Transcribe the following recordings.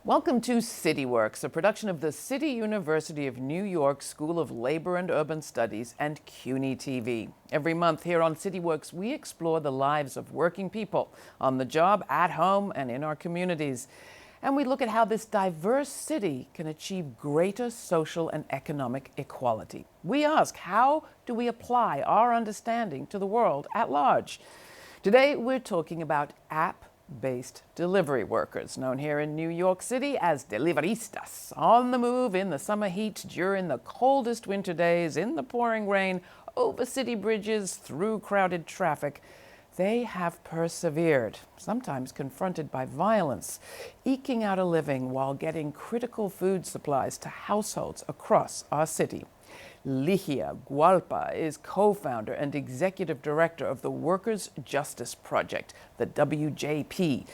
Welcome to CityWorks, a production of the City University of New York School of Labor and Urban Studies and CUNY TV. Every month here on CityWorks, we explore the lives of working people on the job, at home, and in our communities. And we look at how this diverse city can achieve greater social and economic equality. We ask, how do we apply our understanding to the world at large? Today, we're talking about app-based delivery workers, known here in New York City as Deliveristas, on the move in the summer heat, during the coldest winter days, in the pouring rain, over city bridges, through crowded traffic. They have persevered, sometimes confronted by violence, eking out a living while getting critical food supplies to households across our city. Ligia Guallpa is co-founder and executive director of the Workers' Justice Project, the WJP.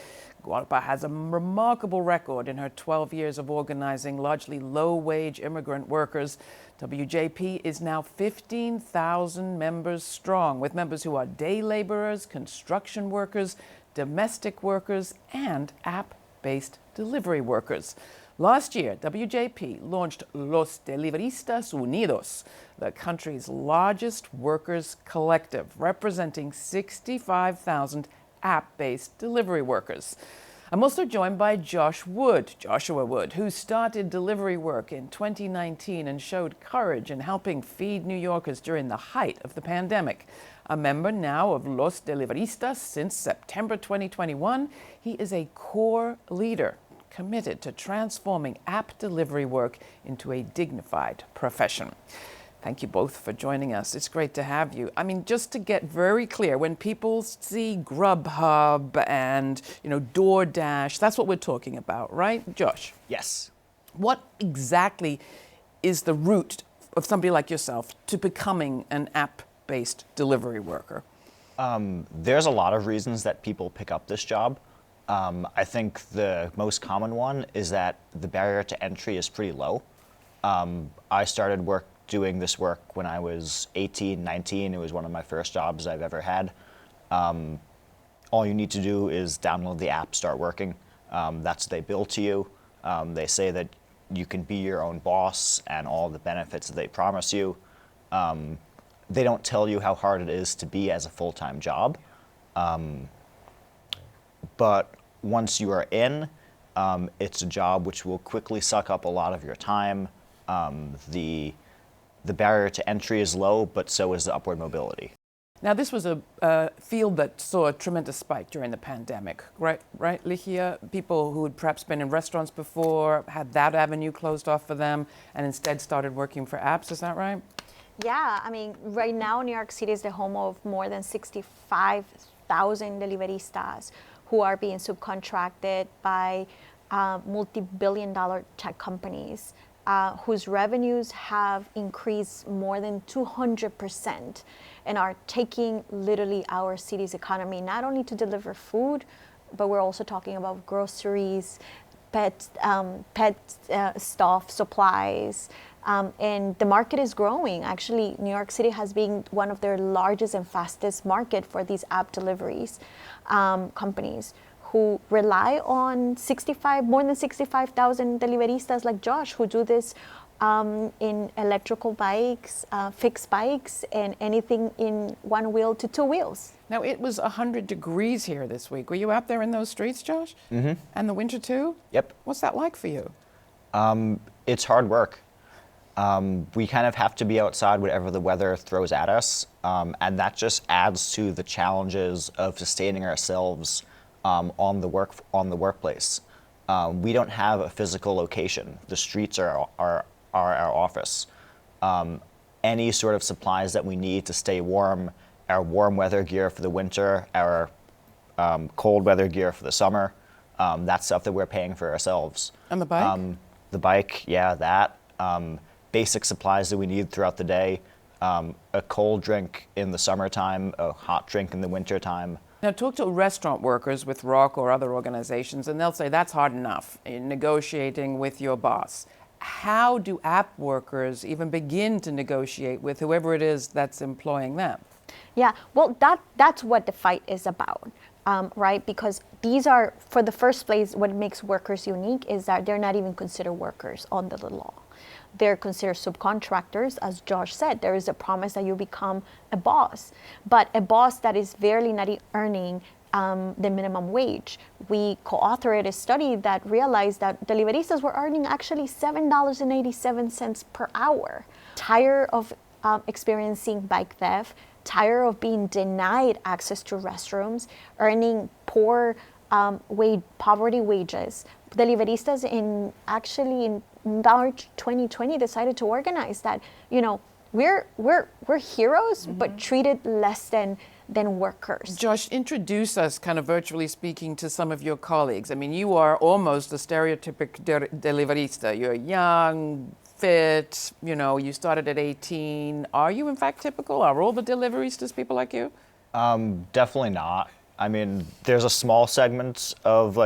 Guallpa has a remarkable record in her 12 years of organizing largely low-wage immigrant workers. WJP is now 15,000 members strong, with members who are day laborers, construction workers, domestic workers, and app-based delivery workers. Last year, WJP launched Los Deliveristas Unidos, the country's largest workers' collective, representing 65,000 app-based delivery workers. I'm also joined by Joshua Wood, who started delivery work in 2019 and showed courage in helping feed New Yorkers during the height of the pandemic. A member now of Los Deliveristas since September 2021, he is a core leader committed to transforming app delivery work into a dignified profession. Thank you both for joining us. It's great to have you. I mean, just to get very clear, when people see Grubhub and, DoorDash, that's what we're talking about, right, Josh? Yes. What exactly is the route of somebody like yourself to becoming an app-based delivery worker? There's a lot of reasons that people pick up this job. I think the most common one is that the barrier to entry is pretty low. I started doing this work when I was 18, 19. It was one of my first jobs I've ever had. All you need to do is download the app, start working. That's what they bill to you. They say that you can be your own boss and all the benefits that they promise you. They don't tell you how hard it is to be as a full-time job. But once you are in, it's a job which will quickly suck up a lot of your time. The barrier to entry is low, but so is the upward mobility. Now, this was a field that saw a tremendous spike during the pandemic, right, Ligia? People who had perhaps been in restaurants before had that avenue closed off for them and instead started working for apps, is that right? Yeah, I mean, right now New York City is the home of more than 65,000 deliveristas who are being subcontracted by multi-billion-dollar tech companies whose revenues have increased more than 200% and are taking literally our city's economy, not only to deliver food, but we're also talking about groceries, pet stuff, supplies, and the market is growing. Actually, New York City has been one of their largest and fastest market for these app deliveries companies who rely on more than 65,000 deliveristas like Josh, who do this in electrical bikes, fixed bikes, and anything in one wheel to two wheels. Now, it was 100 degrees here this week. Were you out there in those streets, Josh? Mm-hmm. And the winter too? Yep. What's that like for you? It's hard work. We kind of have to be outside whatever the weather throws at us, and that just adds to the challenges of sustaining ourselves on the workplace. We don't have a physical location. The streets are our office. Any sort of supplies that we need to stay warm, our warm weather gear for the winter, our cold weather gear for the summer, that's stuff that we're paying for ourselves. And the bike? The bike, yeah, that. Basic supplies that we need throughout the day. A cold drink in the summertime, a hot drink in the wintertime. Now, talk to restaurant workers with ROC or other organizations, and they'll say that's hard enough in negotiating with your boss. How do app workers even begin to negotiate with whoever it is that's employing them? Yeah, well, that's what the fight is about, right? Because these are, for the first place, what makes workers unique is that they're not even considered workers under the law. They're considered subcontractors. As Josh said, there is a promise that you become a boss, but a boss that is barely not earning the minimum wage. We co-authored a study that realized that deliveristas were earning actually $7.87 per hour. Tired of experiencing bike theft, tired of being denied access to restrooms, earning poor poverty wages. Deliveristas in March 2020 decided to organize that, we're heroes, but treated less than workers. Josh, introduce us, kind of virtually speaking, to some of your colleagues. I mean, you are almost a stereotypic deliverista. You're young, fit, you started at 18. Are you in fact typical? Are all the deliveristas people like you? Definitely not. I mean, there's a small segment of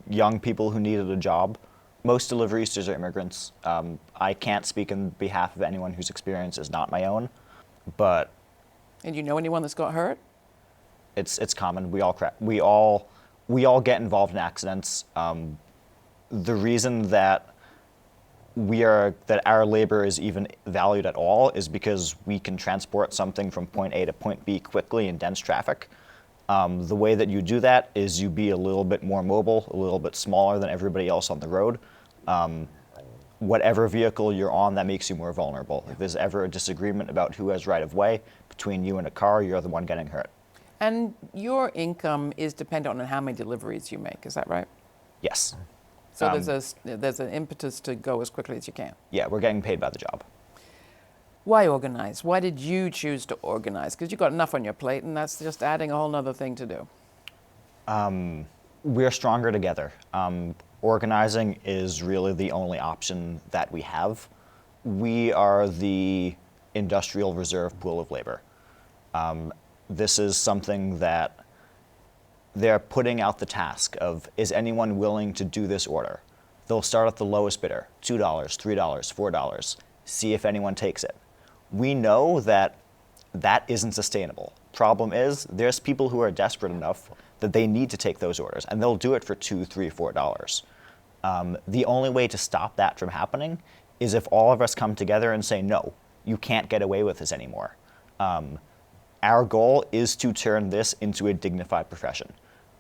young people who needed a job. Most deliveristas are immigrants. I can't speak on behalf of anyone whose experience is not my own, but. And you know anyone that's got hurt? It's common. We all get involved in accidents. The reason that our labor is even valued at all is because we can transport something from point A to point B quickly in dense traffic. The way that you do that is you be a little bit more mobile, a little bit smaller than everybody else on the road. Whatever vehicle you're on, that makes you more vulnerable. If there's ever a disagreement about who has right of way between you and a car, you're the one getting hurt. And your income is dependent on how many deliveries you make, is that right? Yes. So there's an impetus to go as quickly as you can. Yeah, we're getting paid by the job. Why organize? Why did you choose to organize? Because you've got enough on your plate, and that's just adding a whole other thing to do. We're stronger together. Organizing is really the only option that we have. We are the industrial reserve pool of labor. This is something that they're putting out the task of, is anyone willing to do this order? They'll start at the lowest bidder, $2, $3, $4, see if anyone takes it. We know that that isn't sustainable. Problem is, there's people who are desperate enough that they need to take those orders, and they'll do it for $2, $3, $4. The only way to stop that from happening is if all of us come together and say, no, you can't get away with this anymore. Our goal is to turn this into a dignified profession.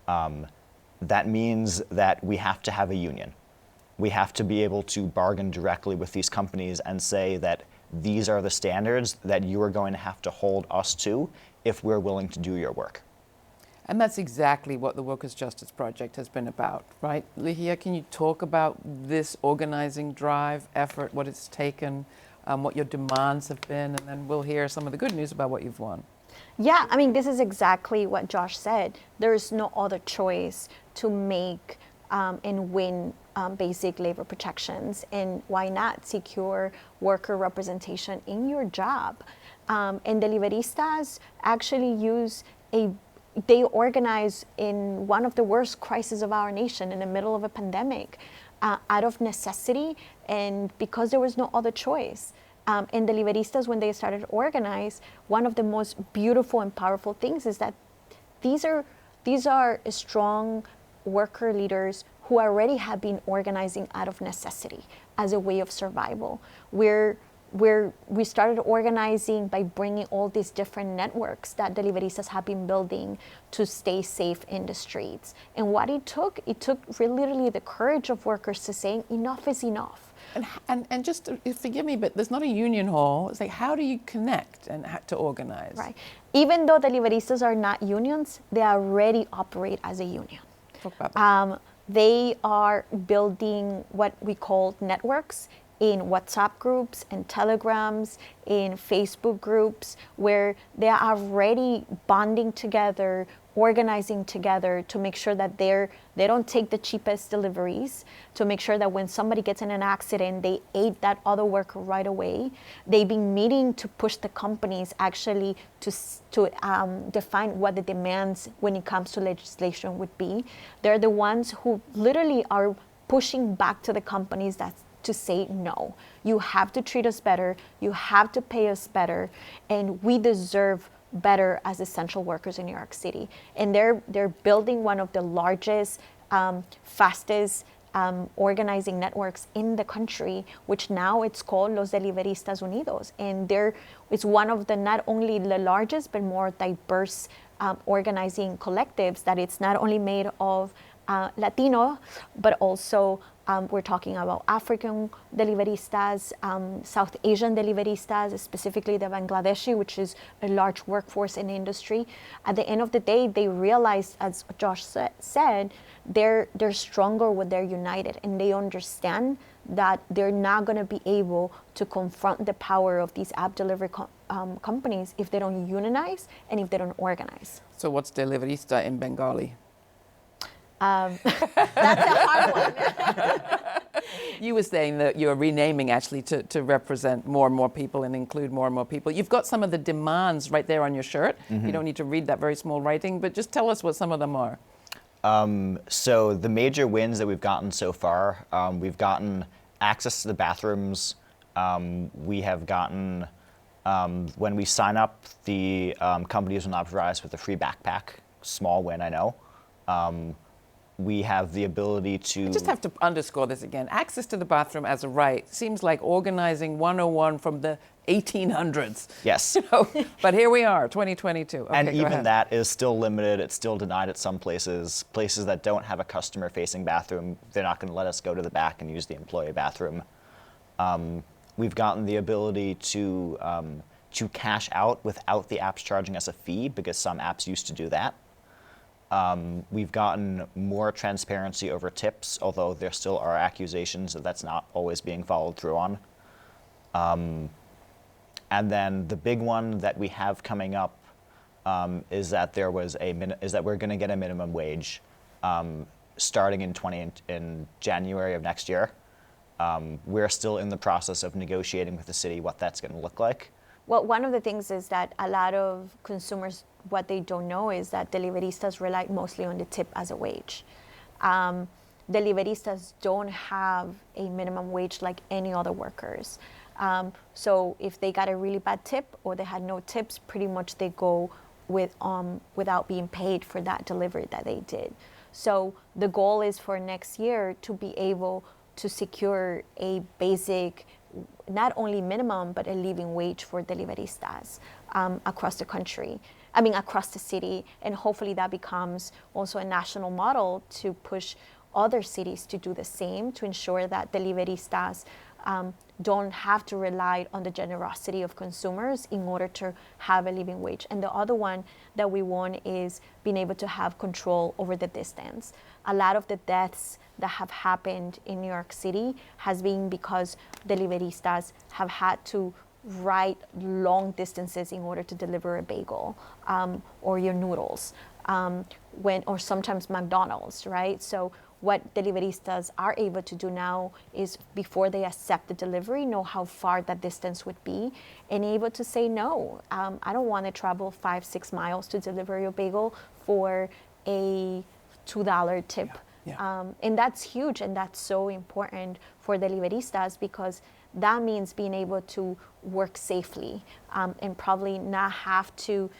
That means that we have to have a union. We have to be able to bargain directly with these companies and say that these are the standards that you are going to have to hold us to if we're willing to do your work. And that's exactly what the Workers' Justice Project has been about, right? Ligia, can you talk about this organizing drive, effort, what it's taken, what your demands have been, and then we'll hear some of the good news about what you've won. Yeah, I mean, this is exactly what Josh said. There is no other choice to make and win basic labor protections, and why not secure worker representation in your job? And Deliveristas actually they organize in one of the worst crises of our nation in the middle of a pandemic out of necessity and because there was no other choice. And Deliveristas, when they started to organize, one of the most beautiful and powerful things is that these are strong worker leaders who already have been organizing out of necessity as a way of survival. We started organizing by bringing all these different networks that Deliveristas have been building to stay safe in the streets. And what it took literally the courage of workers to say, enough is enough. And just forgive me, but there's not a union hall. It's like, how do you connect and to organize? Right. Even though Deliveristas are not unions, they already operate as a union. Talk about that. They are building what we call networks in WhatsApp groups and Telegrams, in Facebook groups, where they are already bonding together, organizing together to make sure that they don't take the cheapest deliveries, to make sure that when somebody gets in an accident, they aid that other worker right away. They've been meeting to push the companies actually to define what the demands when it comes to legislation would be. They're the ones who literally are pushing back to the companies to say, no, you have to treat us better, you have to pay us better, and we deserve better as essential workers in New York City. And they're building one of the largest, fastest organizing networks in the country, which now it's called Los Deliveristas Unidos. And it's one of the not only the largest, but more diverse organizing collectives that it's not only made of Latino, but also we're talking about African deliveristas, South Asian deliveristas, specifically the Bangladeshi, which is a large workforce in the industry. At the end of the day, they realized, as Josh said, they're stronger when they're united, and they understand that they're not going to be able to confront the power of these app delivery companies if they don't unionize and if they don't organize. So what's Deliverista in Bengali? That's a hard one. You were saying that you're renaming actually to represent more and more people and include more and more people. You've got some of the demands right there on your shirt. Mm-hmm. You don't need to read that very small writing, but just tell us what some of them are. So the major wins that we've gotten so far, we've gotten access to the bathrooms. We have gotten, when we sign up, the companies will not provide us with a free backpack. Small win, I know. We have the ability to... I just have to underscore this again. Access to the bathroom as a right seems like organizing 101 from the 1800s. Yes. You know, but here we are, 2022. Okay, and even that is still limited. It's still denied at some places. Places that don't have a customer-facing bathroom, they're not going to let us go to the back and use the employee bathroom. We've gotten the ability to cash out without the apps charging us a fee, because some apps used to do that. We've gotten more transparency over tips, although there still are accusations that that's not always being followed through on. And then the big one that we have coming up is that we're going to get a minimum wage starting in January of next year. We're still in the process of negotiating with the city what that's going to look like. Well, one of the things is that a lot of consumers, what they don't know is that deliveristas rely mostly on the tip as a wage. Deliveristas don't have a minimum wage like any other workers. So if they got a really bad tip or they had no tips, pretty much they go without being paid for that delivery that they did. So the goal is for next year to be able to secure a basic, not only minimum, but a living wage for deliveristas across the country. Across the city, and hopefully that becomes also a national model to push other cities to do the same, to ensure that deliveristas don't have to rely on the generosity of consumers in order to have a living wage. And the other one that we want is being able to have control over the distance. A lot of the deaths that have happened in New York City has been because deliveristas have had to ride long distances in order to deliver a bagel or your noodles, or sometimes McDonald's, right? So what deliveristas are able to do now is, before they accept the delivery, know how far that distance would be and able to say no. I don't want to travel 5-6 miles to deliver your bagel for a $2 tip. Yeah. And that's huge, and that's so important for deliveristas, because that means being able to work safely and probably not have to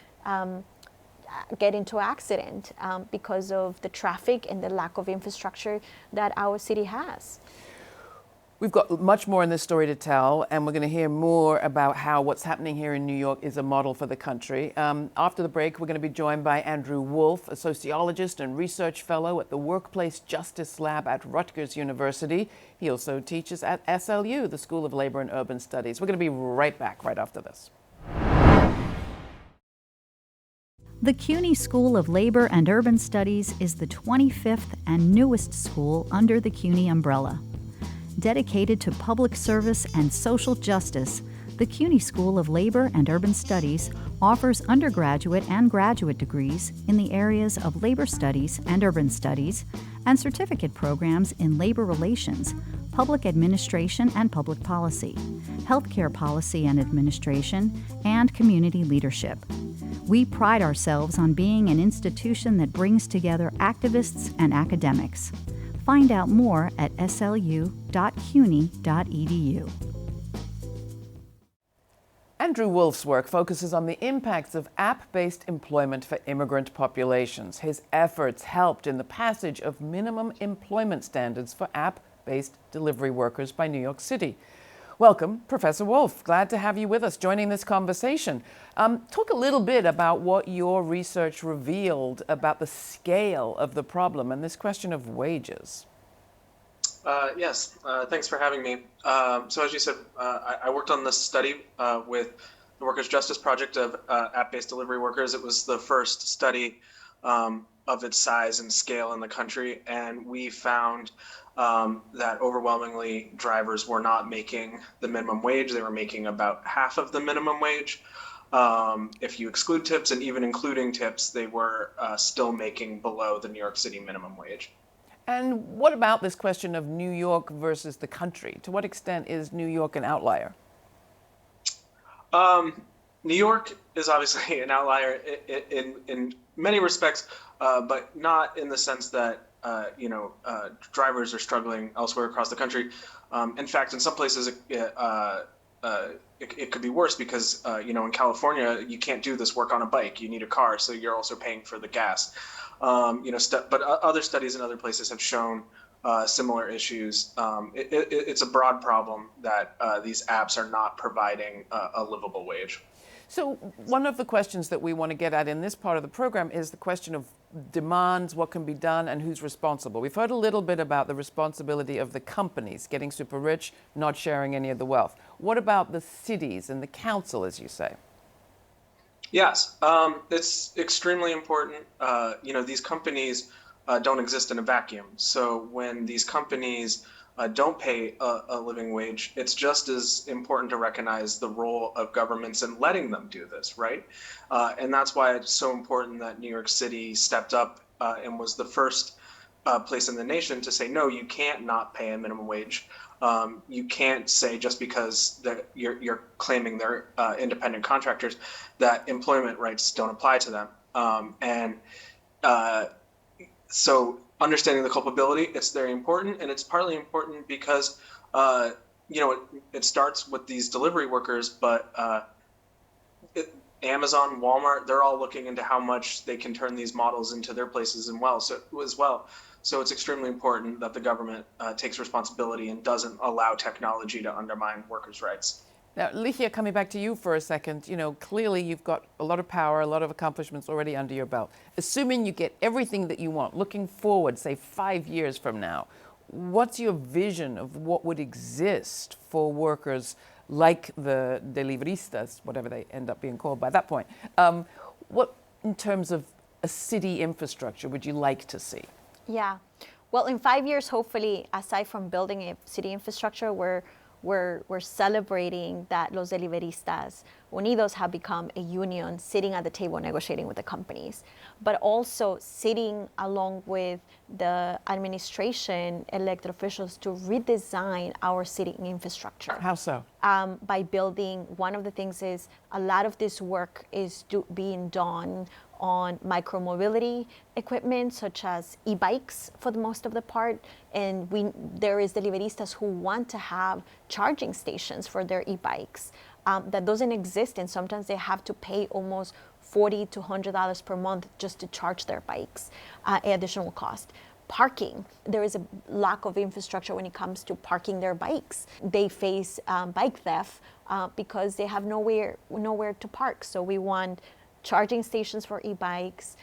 get into accident because of the traffic and the lack of infrastructure that our city has. We've got much more in this story to tell, and we're going to hear more about how what's happening here in New York is a model for the country. After the break, we're going to be joined by Andrew Wolf, a sociologist and research fellow at the Workplace Justice Lab at Rutgers University. He also teaches at SLU, the School of Labor and Urban Studies. We're going to be right back right after this. The CUNY School of Labor and Urban Studies is the 25th and newest school under the CUNY umbrella. Dedicated to public service and social justice, the CUNY School of Labor and Urban Studies offers undergraduate and graduate degrees in the areas of labor studies and urban studies, and certificate programs in labor relations, public administration and public policy, healthcare policy and administration, and community leadership. We pride ourselves on being an institution that brings together activists and academics. Find out more at slu.cuny.edu. Andrew Wolf's work focuses on the impacts of app-based employment for immigrant populations. His efforts helped in the passage of minimum employment standards for app-based delivery workers by New York City. Welcome, Professor Wolf. Glad to have you with us joining this conversation. Talk a little bit about what your research revealed about the scale of the problem and this question of wages. Yes, thanks for having me. So as you said, I worked on this study with the Workers' Justice Project of app-based delivery workers. It was the first study of its size and scale in the country, and we found that overwhelmingly drivers were not making the minimum wage. They were making about half of the minimum wage. If you exclude tips, and even including tips, they were still making below the New York City minimum wage. And what about this question of New York versus the country? To what extent is New York an outlier? New York is obviously an outlier in many respects, but not in the sense that drivers are struggling elsewhere across the country. In fact, in some places it could be worse because in California you can't do this work on a bike. You need a car, so you're also paying for the gas. But other studies in other places have shown similar issues. It's a broad problem that these apps are not providing a livable wage. So one of the questions that we want to get at in this part of the program is the question of demands, what can be done, and who's responsible. We've heard a little bit about the responsibility of the companies getting super rich, not sharing any of the wealth. What about the cities and the council, as you say? Yes, it's extremely important. These companies don't exist in a vacuum. So when these companies don't pay a living wage, it's just as important to recognize the role of governments in letting them do this, right? And that's why it's so important that New York City stepped up and was the first place in the nation to say, no, you can't not pay a minimum wage. You can't say just because you're claiming they're independent contractors that employment rights don't apply to them. So understanding the culpability, it's very important, and it's partly important because it starts with these delivery workers, but Amazon, Walmart, they're all looking into how much they can turn these models into their places as well. So it's extremely important that the government takes responsibility and doesn't allow technology to undermine workers' rights. Now, Ligia, coming back to you for a second, clearly you've got a lot of power, a lot of accomplishments already under your belt. Assuming you get everything that you want, looking forward, say 5 years from now, what's your vision of what would exist for workers like the Deliveristas, whatever they end up being called by that point? What, in terms of a city infrastructure, would you like to see? Yeah. Well, in 5 years, hopefully, aside from building a city infrastructure, we're celebrating that Los Deliveristas Unidos have become a union sitting at the table negotiating with the companies, but also sitting along with the administration, elected officials to redesign our city infrastructure. How so? By building, one of the things is a lot of this work is being done on micromobility equipment, such as e-bikes for the most of the part. And there is Deliveristas who want to have charging stations for their e-bikes. That doesn't exist, and sometimes they have to pay almost $40 to $100 per month just to charge their bikes, additional cost. Parking, there is a lack of infrastructure when it comes to parking their bikes. They face bike theft because they have nowhere to park. So we want charging stations for e-bikes,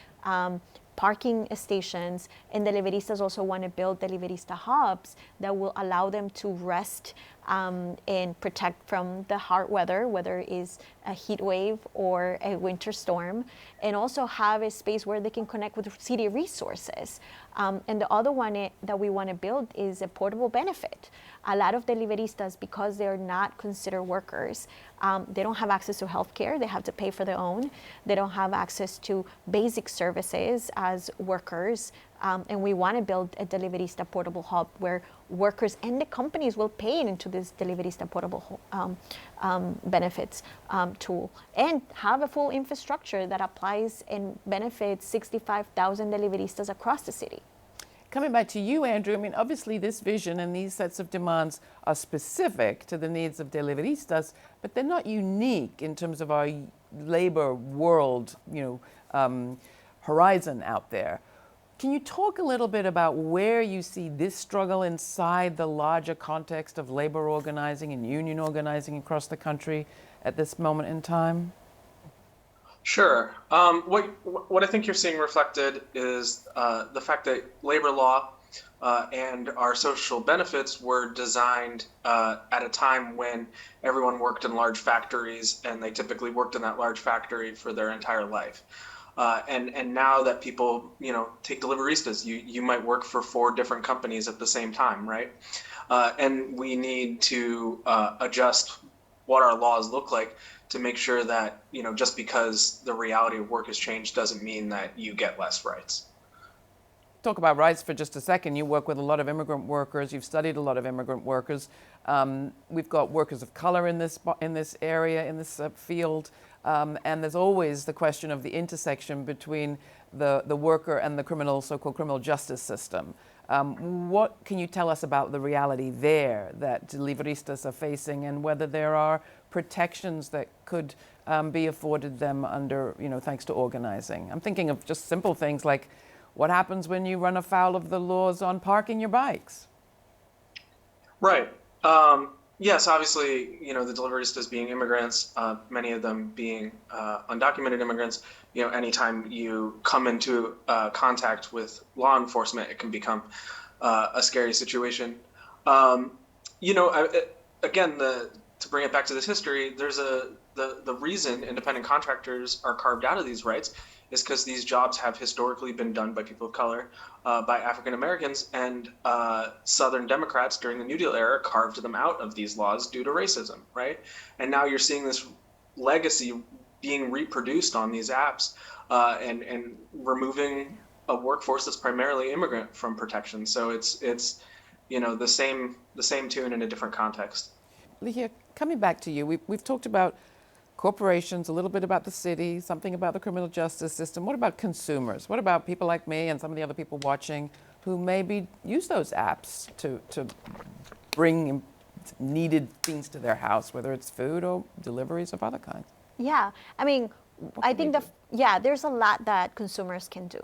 parking stations, and Deliveristas also want to build Deliverista hubs that will allow them to rest and protect from the hard weather, whether it is a heat wave or a winter storm, and also have a space where they can connect with city resources. And the other one that we want to build is a portable benefit. A lot of Deliveristas, because they're not considered workers, they don't have access to healthcare. They have to pay for their own. They don't have access to basic services as workers. And we want to build a Deliverista portable hub where workers and the companies will pay into this Deliverista portable benefits tool, and have a full infrastructure that applies and benefits 65,000 Deliveristas across the city. coming back to you, Andrew, I mean, obviously this vision and these sets of demands are specific to the needs of Deliveristas, but they're not unique in terms of our labor world, horizon out there. Can you talk a little bit about where you see this struggle inside the larger context of labor organizing and union organizing across the country at this moment in time? Sure. What I think you're seeing reflected is the fact that labor law and our social benefits were designed at a time when everyone worked in large factories, and they typically worked in that large factory for their entire life. And now that people, take Deliveristas, you might work for 4 different companies at the same time, right? And we need to adjust what our laws look like to make sure that, just because the reality of work has changed doesn't mean that you get less rights. Talk about rights for just a second. You work with a lot of immigrant workers. You've studied a lot of immigrant workers. We've got workers of color in this area, in this field. And there's always the question of the intersection between the worker and the so-called criminal justice system. What can you tell us about the reality there that Deliveristas are facing, and whether there are protections that could be afforded them under, thanks to organizing? I'm thinking of just simple things like what happens when you run afoul of the laws on parking your bikes? Right. Yes, obviously, the Deliveristas being immigrants, many of them being undocumented immigrants, anytime you come into contact with law enforcement, it can become a scary situation. Again, to bring it back to this history, there's the reason independent contractors are carved out of these rights is because these jobs have historically been done by people of color, by African Americans, and Southern Democrats during the New Deal era carved them out of these laws due to racism, right? And now you're seeing this legacy being reproduced on these apps and removing a workforce that's primarily immigrant from protection. So it's the same tune in a different context. Ligia, coming back to you, we've talked about corporations, a little bit about the city, something about the criminal justice system. What about consumers? What about people like me and some of the other people watching who maybe use those apps to bring needed things to their house, whether it's food or deliveries of other kinds? Yeah, I mean, I think there's a lot that consumers can do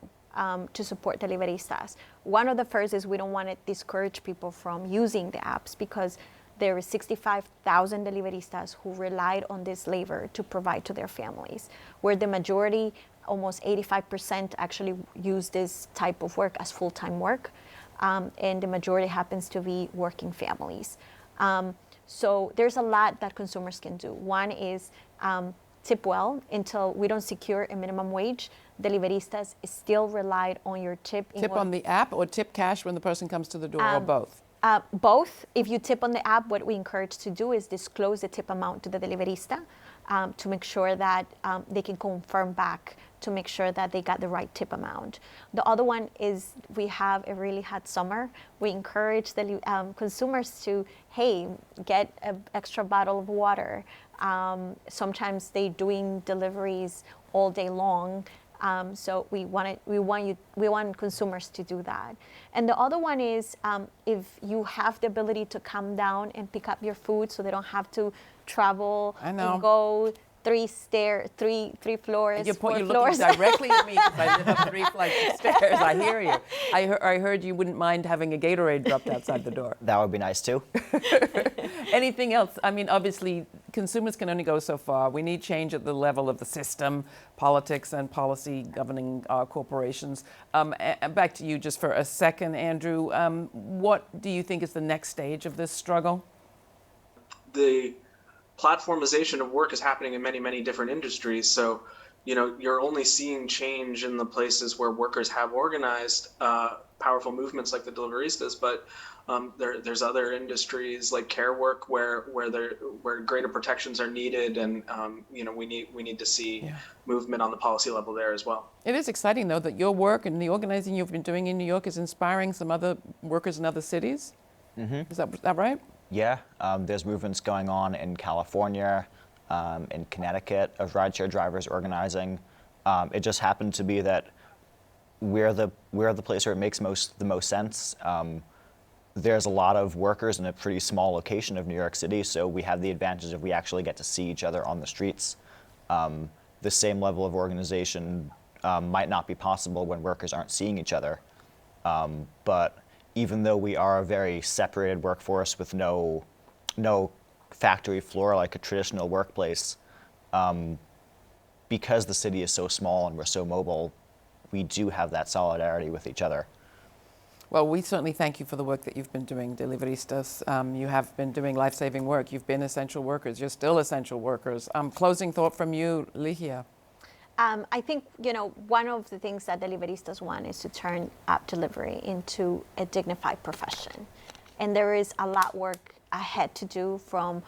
to support Deliveristas. One of the first is we don't want to discourage people from using the apps, because there is 65,000 Deliveristas who relied on this labor to provide to their families, where the majority, almost 85%, actually use this type of work as full-time work, and the majority happens to be working families. So there's a lot that consumers can do. One is tip well. Until we don't secure a minimum wage, Deliveristas still relied on your tip. Tip on the app or tip cash when the person comes to the door, or both? Both. If you tip on the app, what we encourage to do is disclose the tip amount to the Deliverista to make sure that they can confirm back to make sure that they got the right tip amount. The other one is we have a really hot summer. We encourage the consumers to, get an extra bottle of water. Sometimes they're doing deliveries all day long. So we want consumers to do that. And the other one is if you have the ability to come down and pick up your food, so they don't have to travel and go 3 floors. You're looking directly at me because I live up 3 flights of stairs. I hear you. I heard you wouldn't mind having a Gatorade dropped outside the door. That would be nice too. Anything else? I mean, obviously, consumers can only go so far. We need change at the level of the system, politics and policy governing our corporations. Back to you just for a second, Andrew. What do you think is the next stage of this struggle? The platformization of work is happening in many, many different industries. So, you're only seeing change in the places where workers have organized powerful movements like the Deliveristas, but there's other industries like care work where greater protections are needed, and we need to see movement on the policy level there as well. It is exciting, though, that your work and the organizing you've been doing in New York is inspiring some other workers in other cities. Mm-hmm. Is that right? Yeah, there's movements going on in California, in Connecticut, of rideshare drivers organizing. It just happened to be that we're the place where it makes the most sense. There's a lot of workers in a pretty small location of New York City, so we have the advantage of we actually get to see each other on the streets. The same level of organization might not be possible when workers aren't seeing each other. But even though we are a very separated workforce with no factory floor like a traditional workplace, because the city is so small and we're so mobile, we do have that solidarity with each other. Well, we certainly thank you for the work that you've been doing, Deliveristas. You have been doing life-saving work. You've been essential workers. You're still essential workers. Closing thought from you, Ligia. I think, one of the things that Deliveristas want is to turn app delivery into a dignified profession. And there is a lot of work ahead to do, from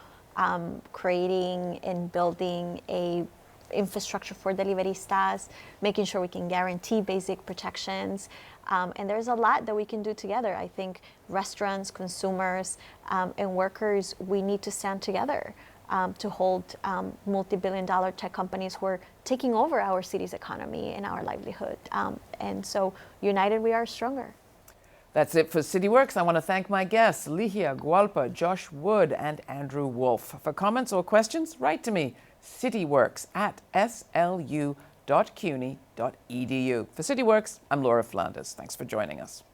creating and building a infrastructure for Deliveristas, making sure we can guarantee basic protections. And there's a lot that we can do together. I think restaurants, consumers, and workers, we need to stand together to hold multi-billion-dollar tech companies who are taking over our city's economy and our livelihood. And so, united, we are stronger. That's it for CityWorks. I want to thank my guests, Ligia Guallpa, Josh Wood, and Andrew Wolf. For comments or questions, write to me, cityworks@slu.cuny.edu. For CityWorks, I'm Laura Flanders. Thanks for joining us.